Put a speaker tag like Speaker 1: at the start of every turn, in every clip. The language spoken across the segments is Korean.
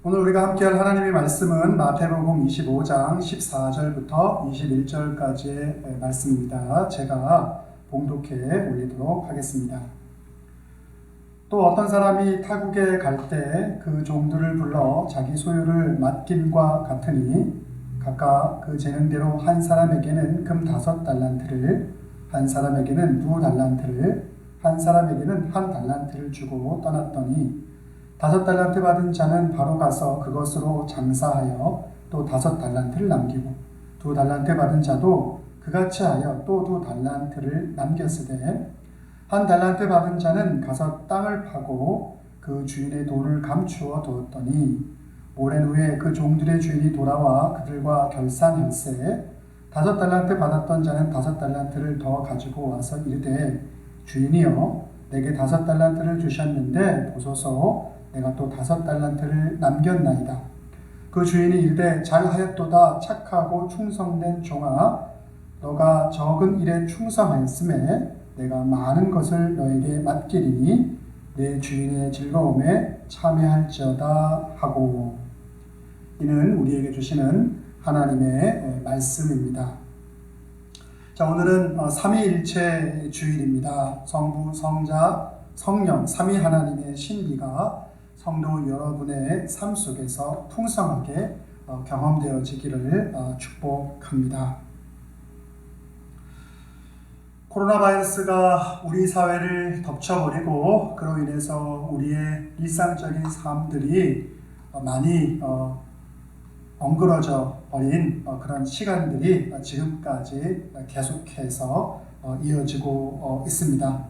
Speaker 1: 오늘 우리가 함께할 하나님의 말씀은 마태복음 25장 14절부터 21절까지의 말씀입니다. 제가 봉독해 올리도록 하겠습니다. 또 어떤 사람이 타국에 갈 때 그 종들을 불러 자기 소유를 맡김과 같으니 각각 그 재능대로 한 사람에게는 금 5달란트를, 한 사람에게는 2달란트를, 한 사람에게는 1달란트를 주고 떠났더니 5달란트 받은 자는 바로 가서 그것으로 장사하여 또 5달란트를 남기고 2달란트 받은 자도 그같이 하여 또 2달란트를 남겼으되 1달란트 받은 자는 가서 땅을 파고 그 주인의 돈을 감추어 두었더니 오랜 후에 그 종들의 주인이 돌아와 그들과 결산할세 5달란트 받았던 자는 5달란트를 더 가지고 와서 이르되 주인이여 내게 5달란트를 주셨는데 보소서 내가 또 5달란트를 남겼나이다. 그 주인이 이르되 잘하였도다 착하고 충성된 종아 너가 적은 일에 충성하였음에 내가 많은 것을 너에게 맡기리니 내 주인의 즐거움에 참여할지어다 하고. 이는 우리에게 주시는 하나님의 말씀입니다. 자, 오늘은 삼위일체 주일입니다. 성부, 성자, 성령, 삼위 하나님의 신비가 성도 여러분의 삶 속에서 풍성하게 경험되어지기를 축복합니다. 코로나 바이러스가 우리 사회를 덮쳐버리고 그로 인해서 우리의 일상적인 삶들이 많이 엉그러져 버린 그런 시간들이 지금까지 계속해서 이어지고 있습니다.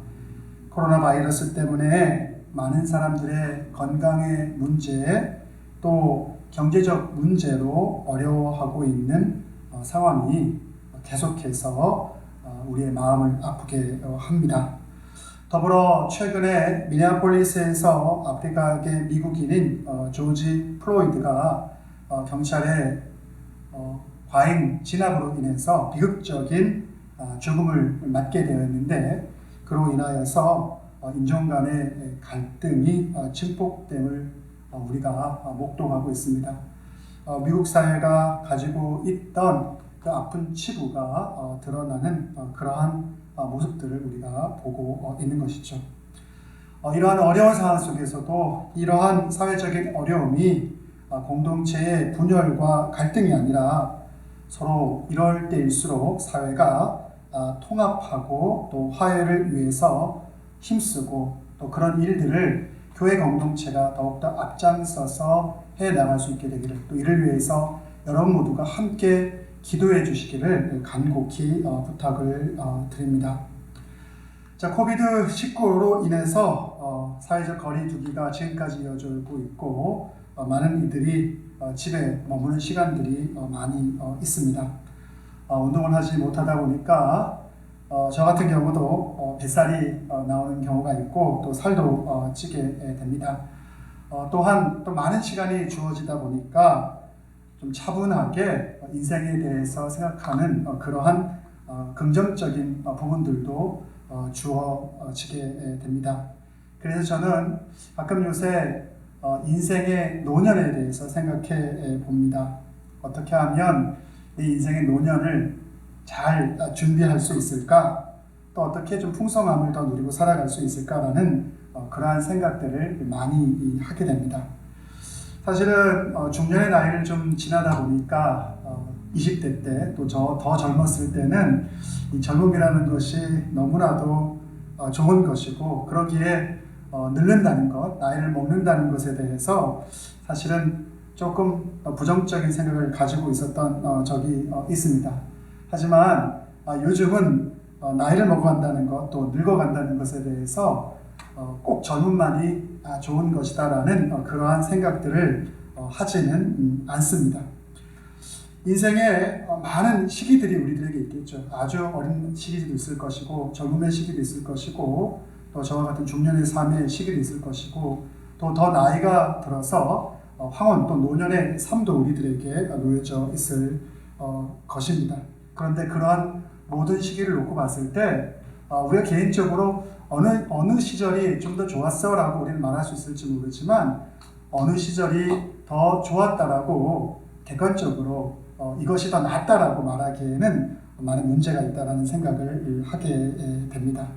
Speaker 1: 코로나 바이러스 때문에 많은 사람들의 건강의 문제 또 경제적 문제로 어려워하고 있는 상황이 계속해서 우리의 마음을 아프게 합니다. 더불어 최근에 미네아폴리스에서 아프리카계 미국인인 조지 플로이드가 경찰의 과잉 진압으로 인해서 비극적인 죽음을 맞게 되었는데 그로 인하여서 인종 간의 갈등이 증폭됨을 우리가 목도하고 있습니다. 미국 사회가 가지고 있던 그 아픈 치부가 드러나는 그러한 모습들을 우리가 보고 있는 것이죠. 이러한 어려운 상황 속에서도 이러한 사회적인 어려움이 공동체의 분열과 갈등이 아니라 서로 이럴 때일수록 사회가 통합하고 또 화해를 위해서 힘쓰고 또 그런 일들을 교회 공동체가 더욱더 앞장서서 해나갈 수 있게 되기를 또 이를 위해서 여러분 모두가 함께 기도해 주시기를 간곡히 부탁을 드립니다. 자, 코비드-19로 인해서 사회적 거리 두기가 지금까지 이어져 오고 있고 많은 이들이 집에 머무는 시간들이 많이 있습니다. 운동을 하지 못하다 보니까 저 같은 경우도 뱃살이 나오는 경우가 있고 또 살도 찌게 됩니다. 또한 또 많은 시간이 주어지다 보니까 좀 차분하게 인생에 대해서 생각하는 그러한 긍정적인 부분들도 주어지게 됩니다. 그래서 저는 가끔 요새 인생의 노년에 대해서 생각해 봅니다. 어떻게 하면 이 인생의 노년을 잘 준비할 수 있을까? 또 어떻게 좀 풍성함을 더 누리고 살아갈 수 있을까라는 그러한 생각들을 많이 하게 됩니다. 사실은 중년의 나이를 좀 지나다 보니까 20대 때 또 더 젊었을 때는 이 젊음이라는 것이 너무나도 좋은 것이고 그러기에 늙는다는 것, 나이를 먹는다는 것에 대해서 사실은 조금 부정적인 생각을 가지고 있었던 적이 있습니다. 하지만 요즘은 나이를 먹어간다는 것, 또 늙어간다는 것에 대해서 꼭 젊음만이 좋은 것이다라는 그러한 생각들을 하지는 않습니다. 인생에 많은 시기들이 우리들에게 있겠죠. 아주 어린 시기도 있을 것이고 젊음의 시기도 있을 것이고 또 저와 같은 중년의 삶의 시기도 있을 것이고 또 더 나이가 들어서 황혼 또 노년의 삶도 우리들에게 놓여져 있을 것입니다. 그런데 그러한 모든 시기를 놓고 봤을 때 우리가 개인적으로 어느 시절이 좀 더 좋았어 라고 우리는 말할 수 있을지 모르지만 어느 시절이 더 좋았다라고 객관적으로 이것이 더 낫다라고 말하기에는 많은 문제가 있다라는 생각을 하게 됩니다.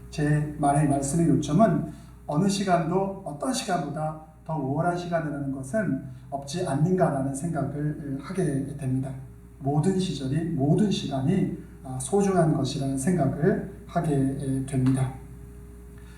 Speaker 1: 제 말씀의 요점은 어느 시간도 어떤 시간보다 더 우월한 시간이라는 것은 없지 않는가라는 생각을 하게 됩니다. 모든 시절이, 모든 시간이 소중한 것이라는 생각을 하게 됩니다.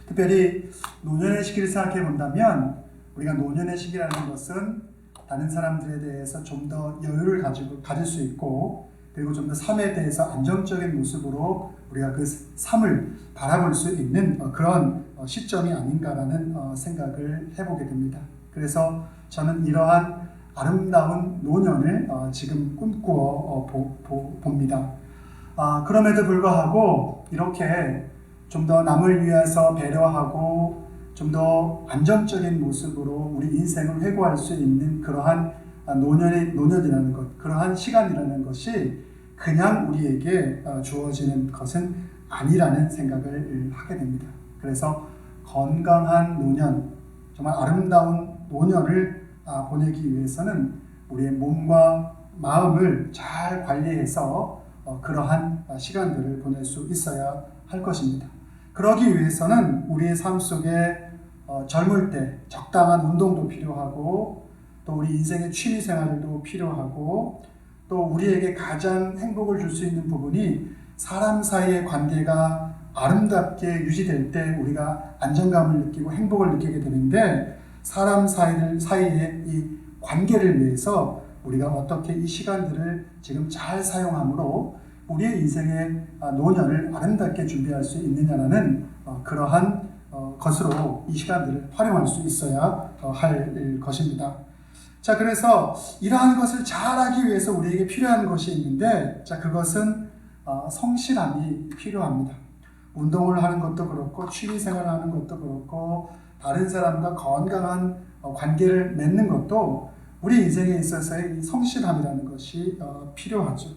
Speaker 1: 특별히 노년의 시기를 생각해 본다면 우리가 노년의 시기라는 것은 다른 사람들에 대해서 좀 더 여유를 가질 수 있고, 그리고 좀 더 삶에 대해서 안정적인 모습으로 우리가 그 삶을 바라볼 수 있는 그런 시점이 아닌가라는 생각을 해보게 됩니다. 그래서 저는 이러한 아름다운 노년을 지금 꿈꾸어 봅니다. 그럼에도 불구하고 이렇게 좀 더 남을 위해서 배려하고 좀 더 안정적인 모습으로 우리 인생을 회고할 수 있는 그러한 노년이라는 것, 그러한 시간이라는 것이 그냥 우리에게 주어지는 것은 아니라는 생각을 하게 됩니다. 그래서 건강한 노년, 정말 아름다운 노년을 보내기 위해서는 우리의 몸과 마음을 잘 관리해서 그러한 시간들을 보낼 수 있어야 할 것입니다. 그러기 위해서는 우리의 삶 속에 젊을 때 적당한 운동도 필요하고, 또 우리 인생의 취미 생활도 필요하고, 또 우리에게 가장 행복을 줄 수 있는 부분이 사람 사이의 관계가 아름답게 유지될 때 우리가 안정감을 느끼고 행복을 느끼게 되는데, 사람 사이의 이 관계를 위해서 우리가 어떻게 이 시간들을 지금 잘 사용함으로 우리의 인생의 노년을 아름답게 준비할 수 있느냐라는 그러한 것으로 이 시간들을 활용할 수 있어야 할 것입니다. 자, 그래서 이러한 것을 잘하기 위해서 우리에게 필요한 것이 있는데, 자, 그것은 성실함이 필요합니다. 운동을 하는 것도 그렇고, 취미생활을 하는 것도 그렇고, 다른 사람과 건강한 관계를 맺는 것도 우리 인생에 있어서의 이 성실함이라는 것이 필요하죠.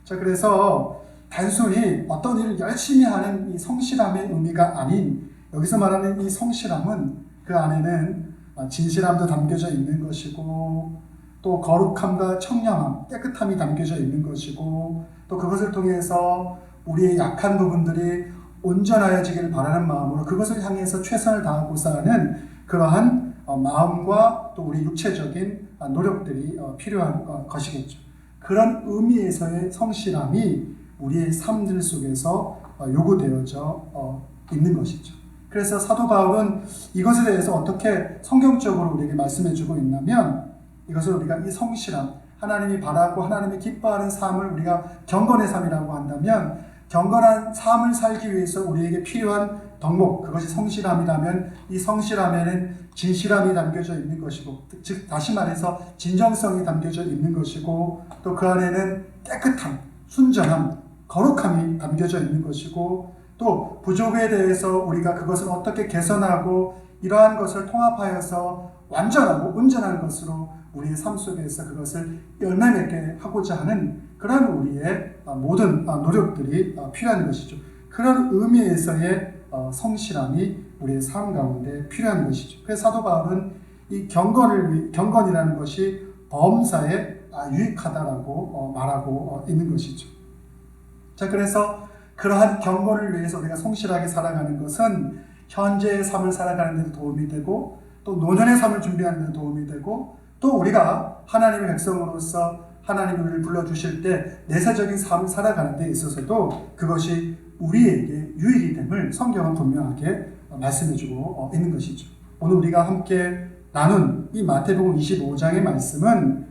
Speaker 1: 자, 그래서 단순히 어떤 일을 열심히 하는 이 성실함의 의미가 아닌, 여기서 말하는 이 성실함은 그 안에는 진실함도 담겨져 있는 것이고, 또 거룩함과 청량함, 깨끗함이 담겨져 있는 것이고, 또 그것을 통해서 우리의 약한 부분들이 온전하여지기를 바라는 마음으로 그것을 향해서 최선을 다하고자 하는 그러한 마음과 또 우리 육체적인 노력들이 필요한 것이겠죠. 그런 의미에서의 성실함이 우리의 삶들 속에서 요구되어져 있는 것이죠. 그래서 사도 바울은 이것에 대해서 어떻게 성경적으로 우리에게 말씀해주고 있냐면, 이것을 우리가 이 성실함, 하나님이 바라고 하나님이 기뻐하는 삶을 우리가 경건의 삶이라고 한다면, 경건한 삶을 살기 위해서 우리에게 필요한 덕목, 그것이 성실함이라면 이 성실함에는 진실함이 담겨져 있는 것이고, 즉 다시 말해서 진정성이 담겨져 있는 것이고, 또 그 안에는 깨끗함, 순전함, 거룩함이 담겨져 있는 것이고, 또 부족에 대해서 우리가 그것을 어떻게 개선하고 이러한 것을 통합하여서 완전하고 온전한 것으로 우리의 삶 속에서 그것을 열매 맺게 하고자 하는 그런 우리의 모든 노력들이 필요한 것이죠. 그런 의미에서의 성실함이 우리의 삶 가운데 필요한 것이죠. 그래서 사도 바울은 이 경건이라는 것이 범사에 유익하다라고 말하고 있는 것이죠. 자, 그래서 그러한 경건을 위해서 우리가 성실하게 살아가는 것은 현재의 삶을 살아가는 데도 도움이 되고, 또 노년의 삶을 준비하는 데도 도움이 되고, 또 우리가 하나님의 백성으로서 하나님이 우리를 불러주실 때 내세적인 삶을 살아가는 데 있어서도 그것이 우리에게 유익이 됨을 성경은 분명하게 말씀해주고 있는 것이죠. 오늘 우리가 함께 나눈 이 마태복음 25장의 말씀은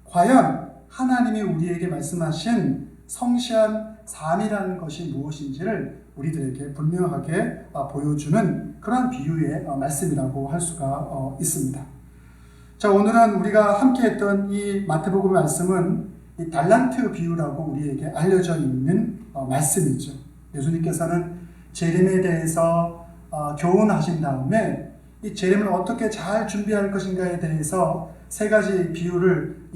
Speaker 1: 과연 하나님이 우리에게 말씀하신 성실한 삶이라는 것이 무엇인지를 우리들에게 분명하게 보여주는 그런 비유의 말씀이라고 할 수가 있습니다. 자, 오늘은 우리가 함께 했던 이 마태복음 말씀은 이 달란트 비유라고 우리에게 알려져 있는 말씀이죠. 예수님께서는 재림에 대해서 교훈하신 다음에 이 재림을 어떻게 잘 준비할 것인가에 대해서 세 가지 비유를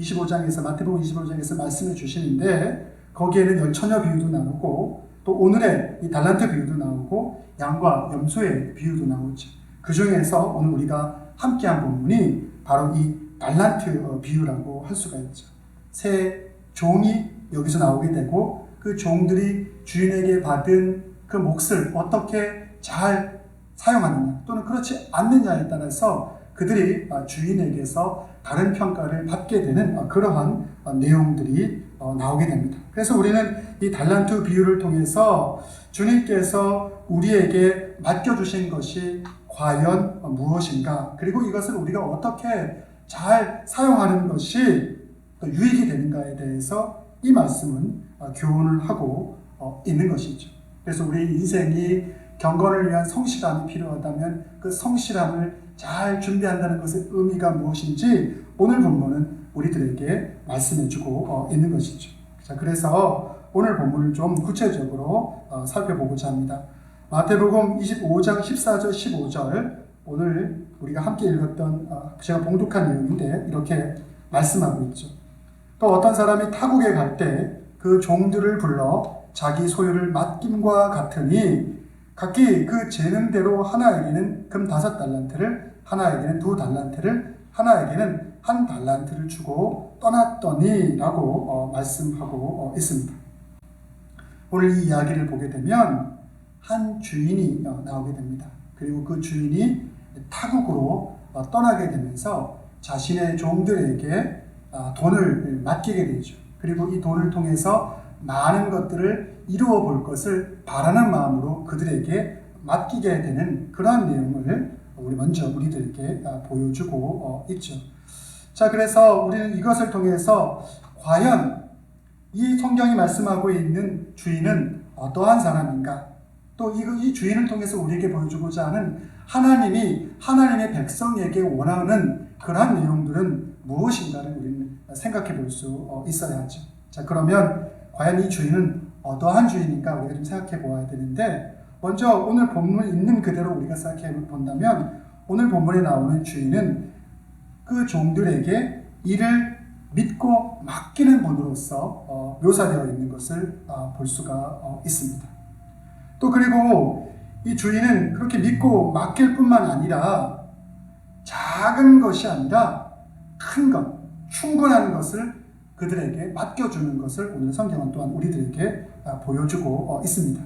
Speaker 1: 마태복음 25장에서 말씀해 주시는데, 거기에는 열처녀 비유도 나오고, 또 오늘의 이 달란트 비유도 나오고, 양과 염소의 비유도 나오죠. 그 중에서 오늘 우리가 함께한 본문이 바로 이 달란트 비유라고 할 수가 있죠. 새 종이 여기서 나오게 되고 그 종들이 주인에게 받은 그 몫을 어떻게 잘 사용하느냐 또는 그렇지 않느냐에 따라서 그들이 주인에게서 다른 평가를 받게 되는 그러한 내용들이 나오게 됩니다. 그래서 우리는 이 달란트 비유를 통해서 주님께서 우리에게 맡겨주신 것이 과연 무엇인가, 그리고 이것을 우리가 어떻게 잘 사용하는 것이 유익이 되는가에 대해서 이 말씀은 교훈을 하고 있는 것이죠. 그래서 우리 인생이 경건을 위한 성실함이 필요하다면 그 성실함을 잘 준비한다는 것의 의미가 무엇인지 오늘 본문은 우리들에게 말씀해주고 있는 것이죠. 자, 그래서 오늘 본문을 좀 구체적으로 살펴보고자 합니다. 마태복음 25장 14절 15절, 오늘 우리가 함께 읽었던 제가 봉독한 내용인데 이렇게 말씀하고 있죠. 또 어떤 사람이 타국에 갈 때 그 종들을 불러 자기 소유를 맡김과 같으니 각기 그 재능대로 하나에게는 금 5달란트를, 하나에게는 2달란트를, 하나에게는 1달란트를 주고 떠났더니 라고 말씀하고 있습니다. 오늘 이 이야기를 보게 되면 한 주인이 나오게 됩니다. 그리고 그 주인이 타국으로 떠나게 되면서 자신의 종들에게 돈을 맡기게 되죠. 그리고 이 돈을 통해서 많은 것들을 이루어 볼 것을 바라는 마음으로 그들에게 맡기게 되는 그러한 내용을 우리들에게 보여주고 있죠. 자, 그래서 우리는 이것을 통해서 과연 이 성경이 말씀하고 있는 주인은 어떠한 사람인가, 또 이 주인을 통해서 우리에게 보여주고자 하는 하나님의 백성에게 원하는 그러한 내용들은 무엇인가를 우리는 생각해 볼 수 있어야 하죠. 자, 그러면 과연 이 주인은 어떠한 주인인가 우리가 좀 생각해 보아야 되는데, 먼저 오늘 본문 있는 그대로 우리가 생각해 본다면 오늘 본문에 나오는 주인은 그 종들에게 일을 믿고 맡기는 분으로서 묘사되어 있는 것을 볼 수가 있습니다. 또 그리고 이 주인은 그렇게 믿고 맡길 뿐만 아니라 작은 것이 아니라 큰 것, 충분한 것을 그들에게 맡겨주는 것을 오늘 성경은 또한 우리들에게 보여주고 있습니다.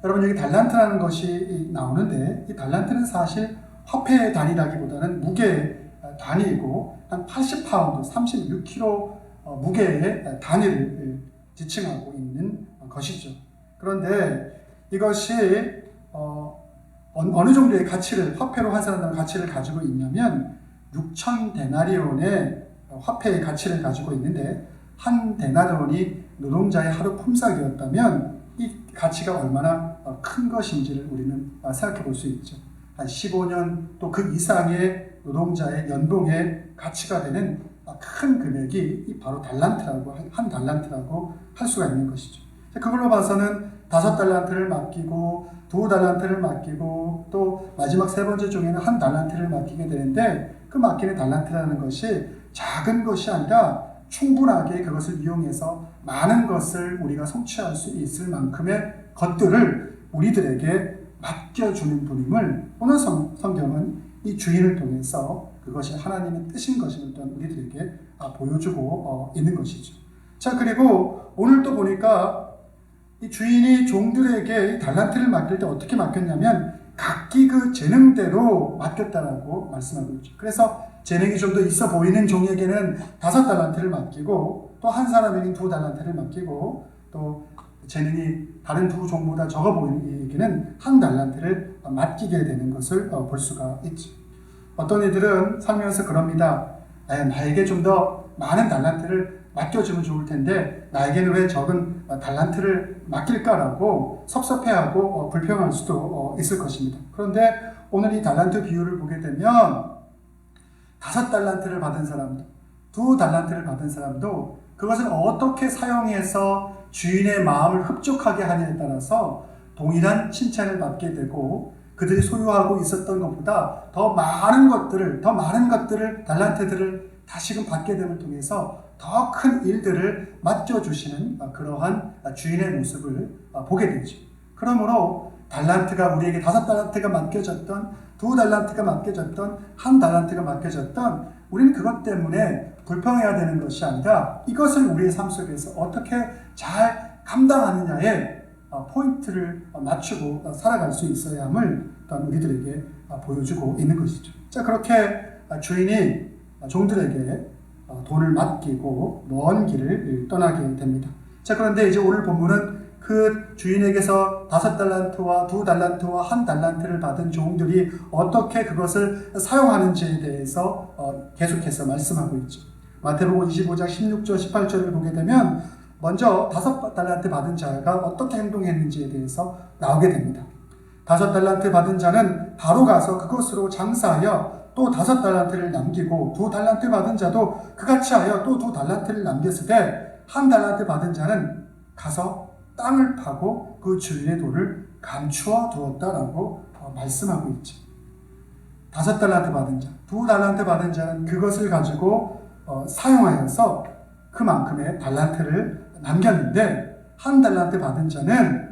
Speaker 1: 여러분, 여기 달란트라는 것이 나오는데 이 달란트는 사실 화폐 단위라기보다는 무게 단위이고 한 80파운드, 36kg 무게의 단위를 지칭하고 있는 것이죠. 그런데 이것이 어느 정도의 가치를, 화폐로 환산한다는 가치를 가지고 있냐면 6,000데나리온의 화폐의 가치를 가지고 있는데, 한 데나리온이 노동자의 하루 품삯이었다면 이 가치가 얼마나 큰 것인지를 우리는 생각해 볼 수 있죠. 한 15년 또 그 이상의 노동자의 연봉의 가치가 되는 큰 금액이 바로 한 달란트라고 할 수가 있는 것이죠. 그걸로 봐서는 5달란트를 맡기고 2달란트를 맡기고 또 마지막 세 번째 중에는 1달란트를 맡기게 되는데, 그 맡기는 달란트라는 것이 작은 것이 아니라 충분하게 그것을 이용해서 많은 것을 우리가 성취할 수 있을 만큼의 것들을 우리들에게 맡겨주는 분임을 오늘 성경은 이 주인을 통해서 그것이 하나님의 뜻인 것임을 또한 우리들에게 보여주고 있는 것이죠. 자, 그리고 오늘 또 보니까 이 주인이 종들에게 이 달란트를 맡길 때 어떻게 맡겼냐면 각기 그 재능대로 맡겼다라고 말씀하고 있죠. 그래서 재능이 좀 더 있어 보이는 종에게는 5달란트를 맡기고, 또 한 사람에게는 2달란트를 맡기고, 또 재능이 다른 두 종보다 적어 보이는 이에게는 1달란트를 맡기게 되는 것을 볼 수가 있죠. 어떤 이들은 살면서 그럽니다. 나에게 좀 더 많은 달란트를 맡겨주면 좋을 텐데 나에게는 왜 적은 달란트를 맡길까라고 섭섭해하고 불평할 수도 있을 것입니다. 그런데 오늘 이 달란트 비유를 보게 되면 5달란트를 받은 사람도 2달란트를 받은 사람도 그것을 어떻게 사용해서 주인의 마음을 흡족하게 하냐에 따라서 동일한 칭찬을 받게 되고, 그들이 소유하고 있었던 것보다 더 많은 것들을 달란트들을 다시금 받게 됨을 통해서 더 큰 일들을 맡겨주시는 그러한 주인의 모습을 보게 되죠. 그러므로 달란트가 우리에게 5달란트가 맡겨졌던, 2달란트가 맡겨졌던, 1달란트가 맡겨졌던, 우리는 그것 때문에 불평해야 되는 것이 아니라 이것을 우리의 삶 속에서 어떻게 잘 감당하느냐에 포인트를 맞추고 살아갈 수 있어야 함을 우리들에게 보여주고 있는 것이죠. 자, 그렇게 주인이 종들에게 돈을 맡기고 먼 길을 떠나게 됩니다. 자, 그런데 이제 오늘 본문은 그 주인에게서 5달란트와 2달란트와 1달란트를 받은 종들이 어떻게 그것을 사용하는지에 대해서 계속해서 말씀하고 있죠. 마태복음 25장 16절 18절을 보게 되면 먼저 5달란트 받은 자가 어떻게 행동했는지에 대해서 나오게 됩니다. 5달란트 받은 자는 바로 가서 그것으로 장사하여 또 5달란트를 남기고, 2달란트 받은 자도 그같이 하여 또 2달란트를 남겼으되, 1달란트 받은 자는 가서 땅을 파고 그 주인의 돈을 감추어 두었다라고 말씀하고 있죠. 5달란트 받은 자, 2달란트 받은 자는 그것을 가지고 사용하여서 그만큼의 달란트를 남겼는데, 1달란트 받은 자는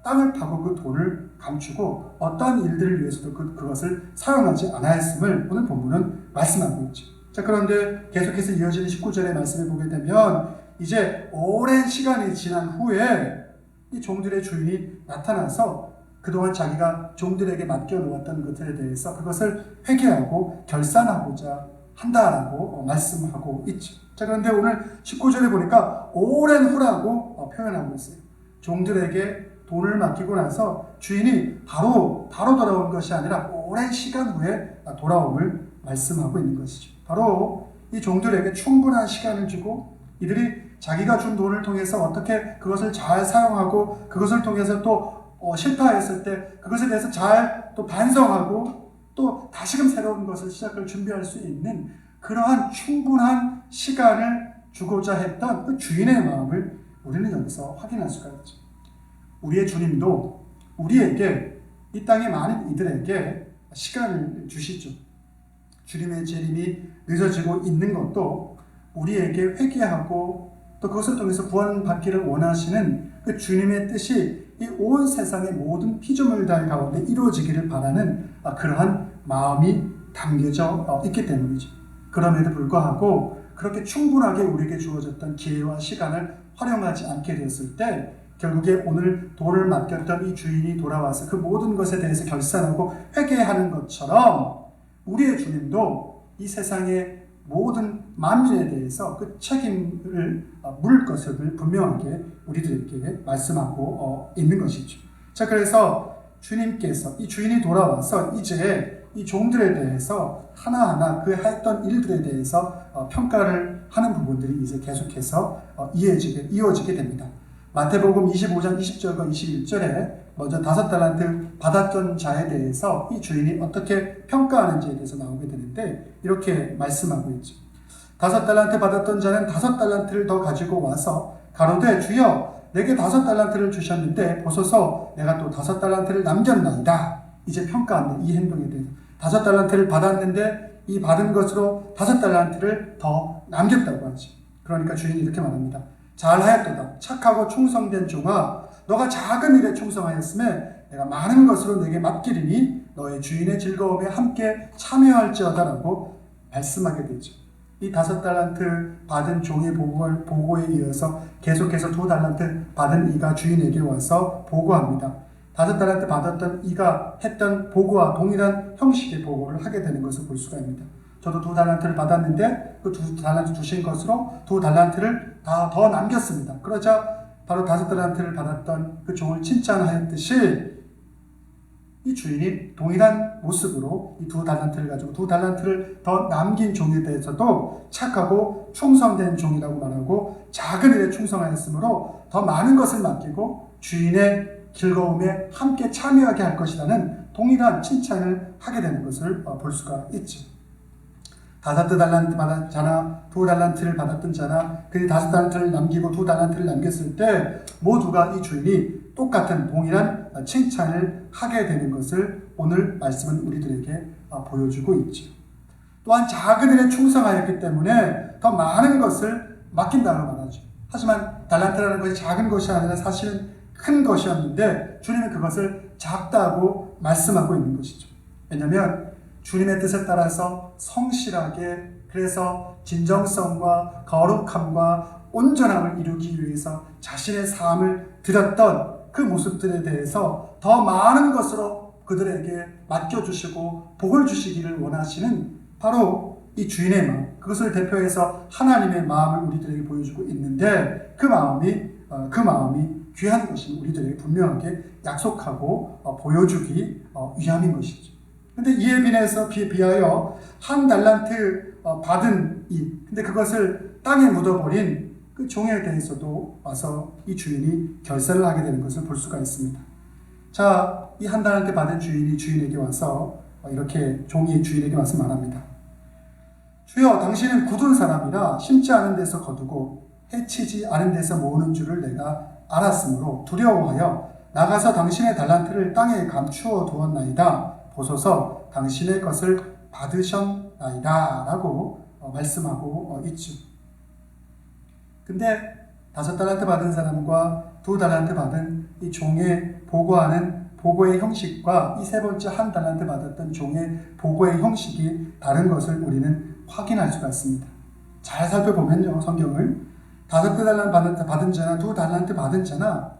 Speaker 1: 땅을 파고 그 돈을 감추고 어떠한 일들을 위해서도 그것을 사용하지 않았음을 오늘 본문은 말씀하고 있죠. 자, 그런데 계속해서 이어지는 19절의 말씀을 보게 되면 이제 오랜 시간이 지난 후에 이 종들의 주인이 나타나서 그동안 자기가 종들에게 맡겨놓았던 것들에 대해서 그것을 회개하고 결산하고자 한다라고 말씀하고 있죠. 자, 그런데 오늘 19절에 보니까 오랜 후라고 표현하고 있어요. 종들에게 돈을 맡기고 나서 주인이 바로 돌아온 것이 아니라 오랜 시간 후에 돌아옴을 말씀하고 있는 것이죠. 바로 이 종들에게 충분한 시간을 주고 이들이 자기가 준 돈을 통해서 어떻게 그것을 잘 사용하고 그것을 통해서 또 실패했을 때 그것에 대해서 잘 또 반성하고 또 다시금 새로운 것을 시작할 준비할 수 있는 그러한 충분한 시간을 주고자 했던 그 주인의 마음을 우리는 여기서 확인할 수가 있죠. 우리의 주님도 우리에게, 이 땅에 많은 이들에게 시간을 주시죠. 주님의 재림이 늦어지고 있는 것도 우리에게 회개하고 또 그것을 통해서 구원받기를 원하시는 그 주님의 뜻이 이 온 세상의 모든 피조물들 가운데 이루어지기를 바라는 그러한 마음이 담겨져 있기 때문이죠. 그럼에도 불구하고 그렇게 충분하게 우리에게 주어졌던 기회와 시간을 활용하지 않게 되었을 때 결국에 오늘 돈을 맡겼던 이 주인이 돌아와서 그 모든 것에 대해서 결산하고 회개하는 것처럼 우리의 주님도 이 세상의 모든 만민에 대해서 그 책임을 물을 것을 분명하게 우리들에게 말씀하고 있는 것이죠. 자, 그래서 주님께서 이 주인이 돌아와서 이제 이 종들에 대해서 하나하나 그 했던 일들에 대해서 평가를 하는 부분들이 이제 계속해서 이어지게 됩니다. 마태복음 25장 20절과 21절에 먼저 5달란트 받았던 자에 대해서 이 주인이 어떻게 평가하는지에 대해서 나오게 되는데 이렇게 말씀하고 있죠. 5달란트 받았던 자는 5달란트를 더 가지고 와서 가로되 주여 내게 5달란트를 주셨는데 보소서 내가 또 5달란트를 남겼나이다. 이제 평가하는 이 행동에 대해서 5달란트를 받았는데 이 받은 것으로 5달란트를 더 남겼다고 하죠. 그러니까 주인이 이렇게 말합니다. 잘하였도다. 착하고 충성된 종아, 너가 작은 일에 충성하였음에 내가 많은 것으로 내게 맡기리니 너의 주인의 즐거움에 함께 참여할지어다라고 말씀하게 되죠. 이 5달란트 받은 종의 보고에 이어서 계속해서 2달란트 받은 이가 주인에게 와서 보고합니다. 5달란트 받았던 이가 했던 보고와 동일한 형식의 보고를 하게 되는 것을 볼 수가 있습니다. 저도 2달란트를 받았는데 그 2달란트 주신 것으로 2달란트를 다 더 남겼습니다. 그러자 바로 5달란트를 받았던 그 종을 칭찬하였듯이 이 주인이 동일한 모습으로 이 2달란트를 가지고 2달란트를 더 남긴 종에 대해서도 착하고 충성된 종이라고 말하고 작은 일에 충성하였으므로 더 많은 것을 맡기고 주인의 즐거움에 함께 참여하게 할 것이라는 동일한 칭찬을 하게 되는 것을 볼 수가 있죠. 5달란트 받은 자나 2달란트를 받았던 자나 그들이 5달란트를 남기고 2달란트를 남겼을 때 모두가 이 주인이 똑같은 동일한 칭찬을 하게 되는 것을 오늘 말씀은 우리들에게 보여주고 있죠. 또한 작은 일에 충성하였기 때문에 더 많은 것을 맡긴다고 말하죠. 하지만 달란트라는 것이 작은 것이 아니라 사실은 큰 것이었는데 주님은 그것을 작다고 말씀하고 있는 것이죠. 왜냐하면 주님의 뜻에 따라서 성실하게, 그래서 진정성과 거룩함과 온전함을 이루기 위해서 자신의 삶을 드렸던 그 모습들에 대해서 더 많은 것으로 그들에게 맡겨주시고 복을 주시기를 원하시는 바로 이 주인의 마음, 그것을 대표해서 하나님의 마음을 우리들에게 보여주고 있는데, 그 마음이 귀한 것이 우리들에게 분명하게 약속하고 보여주기 위함인 것이죠. 근데 이에 비하여 한 달란트 받은 근데 그것을 땅에 묻어버린 그 종에 대해서도 와서 이 주인이 결산을 하게 되는 것을 볼 수가 있습니다. 자, 이 한 달란트 받은 주인이 주인에게 와서 이렇게 종이 주인에게 와서 말합니다. 주여, 당신은 굳은 사람이라 심지 않은 데서 거두고 해치지 않은 데서 모으는 줄을 내가 알았으므로 두려워하여 나가서 당신의 달란트를 땅에 감추어 두었나이다. 보소서, 당신의 것을 받으셨나이다 라고 말씀하고 있죠. 근데 5달란트 받은 사람과 2달란트 받은 이 종의 보고하는 보고의 형식과 이 세 번째 한 달란트 받았던 종의 보고의 형식이 다른 것을 우리는 확인할 수가 있습니다. 잘 살펴보면요, 성경을 5달란트 받은 자나 2달란트 받은 자나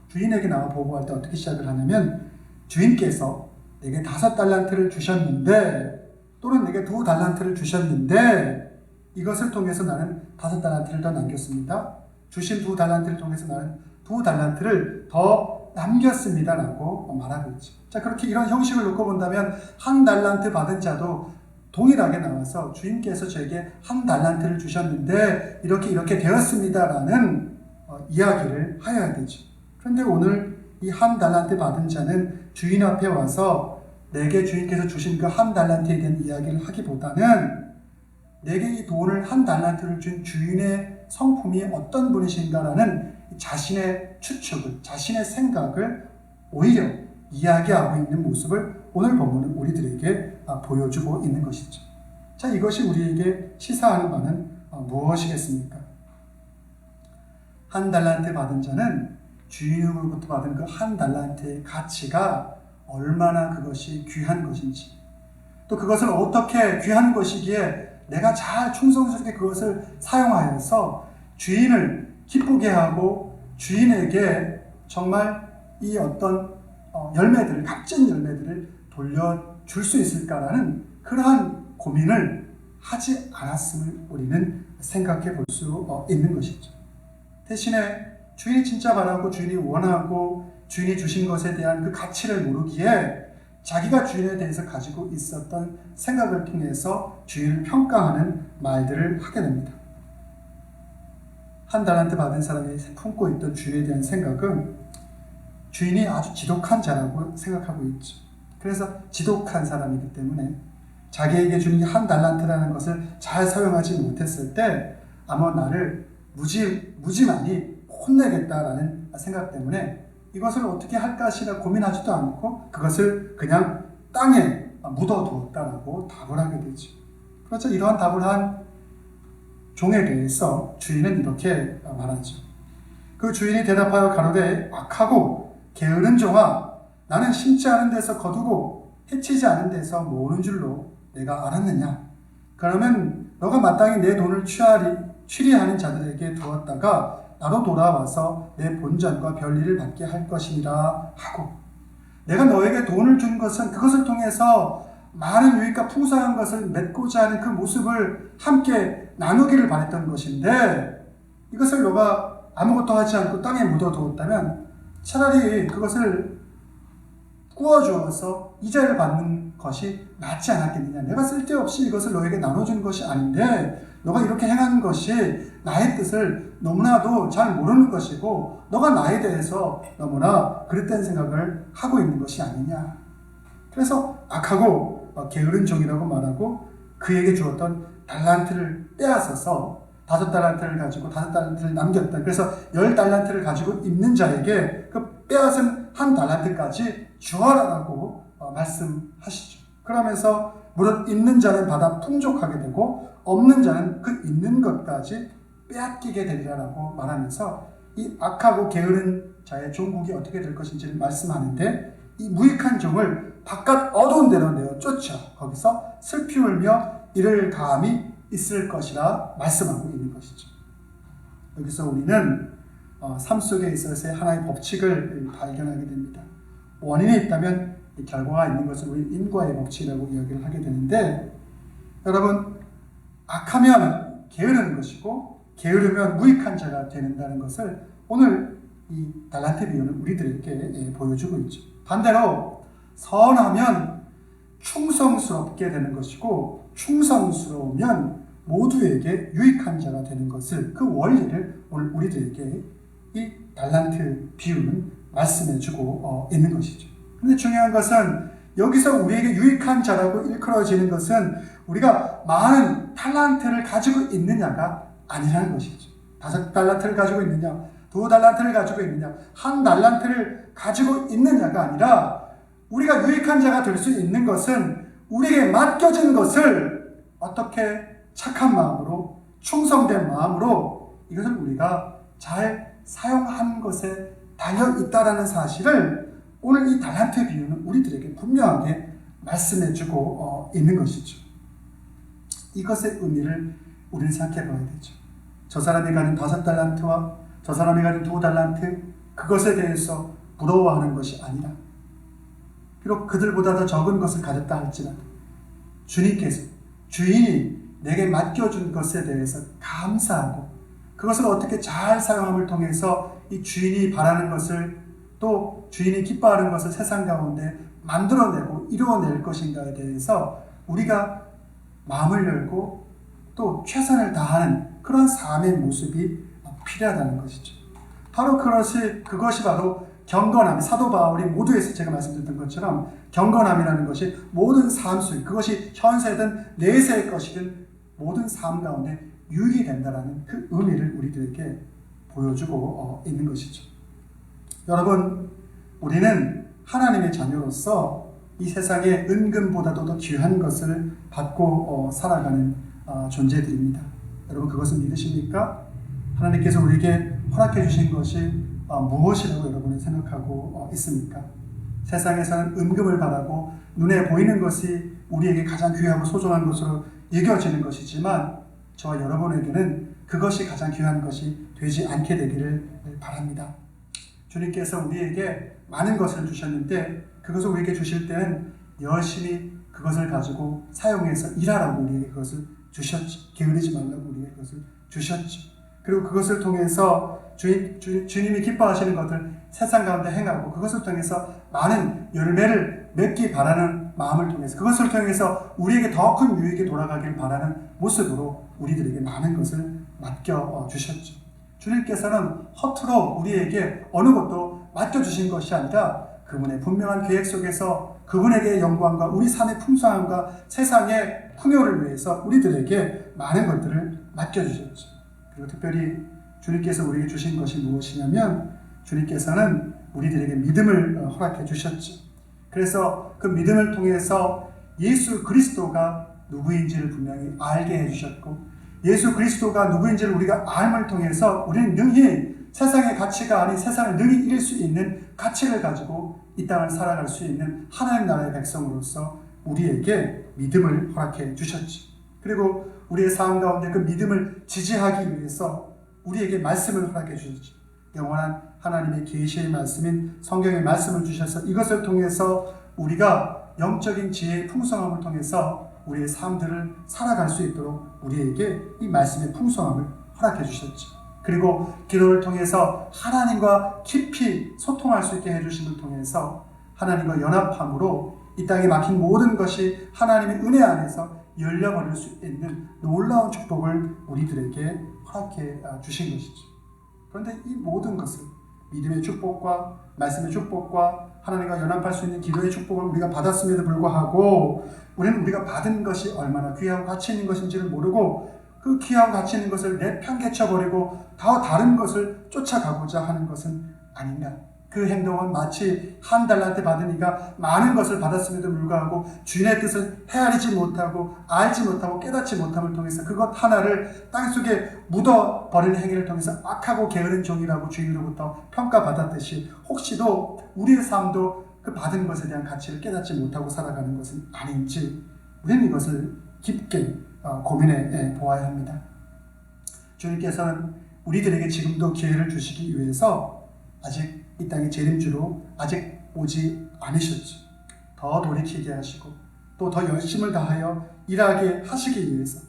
Speaker 1: 주인에게 나와 보고할 때 어떻게 시작을 하냐면, 주인께서 내게 5달란트를 주셨는데, 또는 내게 2달란트를 주셨는데 이것을 통해서 나는 5달란트를 더 남겼습니다. 주신 2달란트를 통해서 나는 2달란트를 더 남겼습니다라고 말하고 있죠. 자, 그렇게 이런 형식을 놓고 본다면 한 달란트 받은 자도 동일하게 나와서 주인께서 저에게 한 달란트를 주셨는데 이렇게 되었습니다라는 이야기를 하여야 되죠. 그런데 오늘 이 한 달란트 받은 자는 주인 앞에 와서 내게 주인께서 주신 그 한 달란트에 대한 이야기를 하기보다는 내게 이 돈을 한 달란트를 준 주인의 성품이 어떤 분이신가라는 자신의 추측을, 자신의 생각을 오히려 이야기하고 있는 모습을 오늘 본문은 우리들에게 보여주고 있는 것이죠. 자, 이것이 우리에게 시사하는 바는 무엇이겠습니까? 한 달란트 받은 자는 주인으로부터 받은 그 한 달란트의 가치가 얼마나 그것이 귀한 것인지, 또 그것을 어떻게 귀한 것이기에 내가 잘 충성스럽게 그것을 사용하여서 주인을 기쁘게 하고 주인에게 정말 이 어떤 열매들을, 값진 열매들을 돌려줄 수 있을까라는 그러한 고민을 하지 않았음을 우리는 생각해 볼 수 있는 것이죠. 대신에 주인이 진짜 바라고 주인이 원하고 주인이 주신 것에 대한 그 가치를 모르기에 자기가 주인에 대해서 가지고 있었던 생각을 통해서 주인을 평가하는 말들을 하게 됩니다. 한 달란트 받은 사람이 품고 있던 주인에 대한 생각은 주인이 아주 지독한 자라고 생각하고 있죠. 그래서 지독한 사람이기 때문에 자기에게 준 한 달란트라는 것을 잘 사용하지 못했을 때 아마 나를 무지만이 혼내겠다라는 생각 때문에 이것을 어떻게 할까 고민하지도 않고 그것을 그냥 땅에 묻어두었다라고 답을 하게 되죠. 그렇죠. 이러한 답을 한 종에 대해서 주인은 이렇게 말하죠. 그 주인이 대답하여 가로되 악하고 게으른 종아, 나는 심지 않은 데서 거두고 해치지 않은 데서 모으는 줄로 내가 알았느냐? 그러면 너가 마땅히 내 돈을 취리하는 자들에게 두었다가 나로 돌아와서 내 본전과 별일을 받게 할 것이니라 하고, 내가 너에게 돈을 준 것은 그것을 통해서 많은 유익과 풍성한 것을 맺고자 하는 그 모습을 함께 나누기를 바랬던 것인데, 이것을 너가 아무것도 하지 않고 땅에 묻어두었다면 차라리 그것을 구워주어서 이자를 받는 것이 낫지 않았겠느냐. 내가 쓸데없이 이것을 너에게 나눠준 것이 아닌데 너가 이렇게 행하는 것이 나의 뜻을 너무나도 잘 모르는 것이고 너가 나에 대해서 너무나 그릇된 생각을 하고 있는 것이 아니냐. 그래서 악하고 게으른 종이라고 말하고 그에게 주었던 달란트를 빼앗아서 5달란트를 가지고 5달란트를 남겼다. 그래서 10달란트를 가지고 있는 자에게 그 빼앗은 한 달란트까지 주어라라고 말씀하시죠. 그러면서 무릇 있는 자는 받아 풍족하게 되고 없는 자는 그 있는 것까지 빼앗기게 되리라라고 말하면서 이 악하고 게으른 자의 종국이 어떻게 될 것인지를 말씀하는데, 이 무익한 종을 바깥 어두운 데로 내어 쫓아 거기서 슬피 울며 이를 감이 있을 것이라 말씀하고 있는 것이죠. 여기서 우리는 삶 속에 있어서의 하나의 법칙을 발견하게 됩니다. 원인이 있다면 결과가 있는 것을 우리 인과의 법칙이라고 이야기를 하게 되는데, 여러분, 악하면 게으르는 것이고 게으르면 무익한 자가 되는다는 것을 오늘 이 달란트 비유는 우리들에게 보여주고 있죠. 반대로 선하면 충성스럽게 되는 것이고 충성스러우면 모두에게 유익한 자가 되는 것을, 그 원리를 오늘 우리들에게 이 달란트 비유는 말씀해주고 있는 것이죠. 그런데 중요한 것은 여기서 우리에게 유익한 자라고 일컬어지는 것은 우리가 많은 달란트를 가지고 있느냐가 아니라는 것이죠. 5달란트를 가지고 있느냐, 2달란트를 가지고 있느냐, 1달란트를 가지고 있느냐가 아니라 우리가 유익한 자가 될 수 있는 것은 우리에게 맡겨진 것을 어떻게 착한 마음으로, 충성된 마음으로 이것을 우리가 잘 사용하는 것에 달려 있다라는 사실을 오늘 이 달란트 비유는 우리들에게 분명하게 말씀해주고 있는 것이죠. 이것의 의미를 우리는 생각해 봐야 되죠. 저 사람이 가진 5달란트와 저 사람이 가진 2달란트, 그것에 대해서 부러워하는 것이 아니라, 비록 그들보다 더 적은 것을 가졌다 할지라도 주님께서, 주인이 내게 맡겨준 것에 대해서 감사하고 그것을 어떻게 잘 사용함을 통해서 이 주인이 바라는 것을, 또 주인이 기뻐하는 것을 세상 가운데 만들어내고 이루어낼 것인가에 대해서 우리가 마음을 열고 또 최선을 다하는 그런 삶의 모습이 필요하다는 것이죠. 바로 그것이 바로 경건함, 사도 바울이 모두에서 제가 말씀드렸던 것처럼 경건함이라는 것이 모든 삶 속, 그것이 현세든 내세의 것이든 모든 삶 가운데 유익이 된다는 그 의미를 우리들에게 보여주고 있는 것이죠. 여러분, 우리는 하나님의 자녀로서 이 세상에 은금보다도 더 귀한 것을 받고 살아가는 존재들입니다. 여러분, 그것을 믿으십니까? 하나님께서 우리에게 허락해 주신 것이 무엇이라고 여러분이 생각하고 있습니까? 세상에서는 은금을 바라고 눈에 보이는 것이 우리에게 가장 귀하고 소중한 것으로 여겨지는 것이지만 저와 여러분에게는 그것이 가장 귀한 것이 되지 않게 되기를 바랍니다. 주님께서 우리에게 많은 것을 주셨는데 그것을 우리에게 주실 때는 열심히 그것을 가지고 사용해서 일하라고 우리에게 그것을 주셨죠. 게으르지 말라고 우리에게 그것을 주셨죠. 그리고 그것을 통해서 주님이 기뻐하시는 것을 세상 가운데 행하고 그것을 통해서 많은 열매를 맺기 바라는 마음을 통해서, 그것을 통해서 우리에게 더 큰 유익이 돌아가길 바라는 모습으로 우리들에게 많은 것을 맡겨주셨죠. 주님께서는 허투루 우리에게 어느 것도 맡겨주신 것이 아니라 그분의 분명한 계획 속에서 그분에게 영광과 우리 삶의 풍성함과 세상의 풍요를 위해서 우리들에게 많은 것들을 맡겨주셨죠. 그리고 특별히 주님께서 우리에게 주신 것이 무엇이냐면 주님께서는 우리들에게 믿음을 허락해 주셨죠. 그래서 그 믿음을 통해서 예수 그리스도가 누구인지를 분명히 알게 해주셨고, 예수 그리스도가 누구인지를 우리가 알음을 통해서 우리는 능히 세상의 가치가 아닌 세상을 능히 이길 수 있는 가치를 가지고 이 땅을 살아갈 수 있는 하나님 나라의 백성으로서 우리에게 믿음을 허락해 주셨죠. 그리고 우리의 삶 가운데 그 믿음을 지지하기 위해서 우리에게 말씀을 허락해 주셨죠. 영원한 하나님의 계시의 말씀인 성경의 말씀을 주셔서 이것을 통해서 우리가 영적인 지혜의 풍성함을 통해서 우리의 삶들을 살아갈 수 있도록 우리에게 이 말씀의 풍성함을 허락해 주셨죠. 그리고 기도를 통해서 하나님과 깊이 소통할 수 있게 해주심을 통해서 하나님과 연합함으로 이 땅에 막힌 모든 것이 하나님의 은혜 안에서 열려버릴 수 있는 놀라운 축복을 우리들에게 허락해 주신 것이죠. 그런데 이 모든 것을 믿음의 축복과 말씀의 축복과 하나님과 연합할 수 있는 기도의 축복을 우리가 받았음에도 불구하고 우리는 우리가 받은 것이 얼마나 귀하고 가치 있는 것인지를 모르고 그 귀하고 가치 있는 것을 내팽개쳐버리고 더 다른 것을 쫓아가고자 하는 것은 아닌가. 그 행동은 마치 1달란트 받은 이가 많은 것을 받았음에도 불구하고 주인의 뜻을 헤아리지 못하고 알지 못하고 깨닫지 못함을 통해서 그것 하나를 땅속에 묻어버리는 행위를 통해서 악하고 게으른 종이라고 주인으로부터 평가받았듯이 혹시도 우리의 삶도 그 그 받은 것에 대한 가치를 깨닫지 못하고 살아가는 것은 아닌지 우리는 이것을 깊게 고민해 보아야 합니다. 주님께서는 우리들에게 지금도 기회를 주시기 위해서 아직 이 땅의 재림주로 아직 오지 않으셨죠. 더 돌이키게 하시고 또 더 열심을 다하여 일하게 하시기 위해서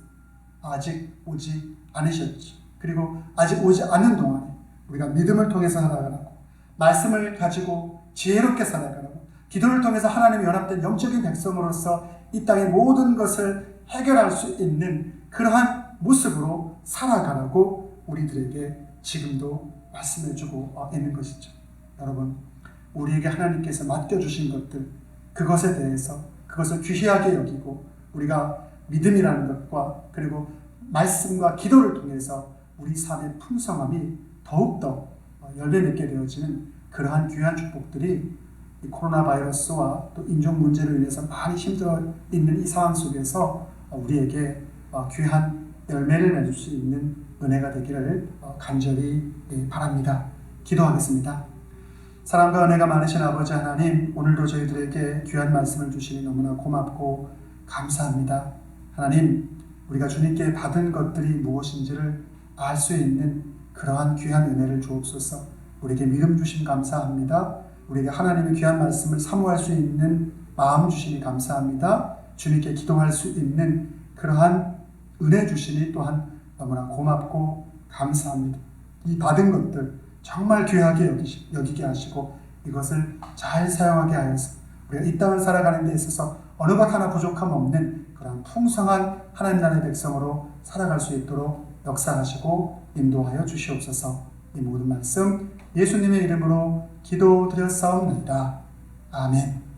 Speaker 1: 아직 오지 않으셨죠. 그리고 아직 오지 않는 동안에 우리가 믿음을 통해서 살아가라고, 말씀을 가지고 지혜롭게 살아가라고, 기도를 통해서 하나님이 연합된 영적인 백성으로서 이 땅의 모든 것을 해결할 수 있는 그러한 모습으로 살아가라고 우리들에게 지금도 말씀해주고 있는 것이죠. 여러분, 우리에게 하나님께서 맡겨주신 것들, 그것에 대해서 그것을 귀하게 여기고 우리가 믿음이라는 것과 그리고 말씀과 기도를 통해서 우리 삶의 풍성함이 더욱더 열매 맺게 되어지는 그러한 귀한 축복들이 이 코로나 바이러스와 또 인종 문제로 인해서 많이 힘들어 있는 이 상황 속에서 우리에게 귀한 열매를 맺을 수 있는 은혜가 되기를 간절히 바랍니다. 기도하겠습니다. 사랑과 은혜가 많으신 아버지 하나님, 오늘도 저희들에게 귀한 말씀을 주시니 너무나 고맙고 감사합니다. 하나님, 우리가 주님께 받은 것들이 무엇인지를 알 수 있는 그러한 귀한 은혜를 주옵소서. 우리에게 믿음 주심 감사합니다. 우리에게 하나님의 귀한 말씀을 사모할 수 있는 마음 주시니 감사합니다. 주님께 기도할 수 있는 그러한 은혜 주시니 또한 너무나 고맙고 감사합니다. 이 받은 것들 정말 귀하게 여기게 하시고 이것을 잘 사용하게 하여서 우리가 이 땅을 살아가는 데 있어서 어느 것 하나 부족함 없는 그런 풍성한 하나님 나라의 백성으로 살아갈 수 있도록 역사하시고 인도하여 주시옵소서. 이 모든 말씀 예수님의 이름으로 기도드렸사옵나이다. 아멘.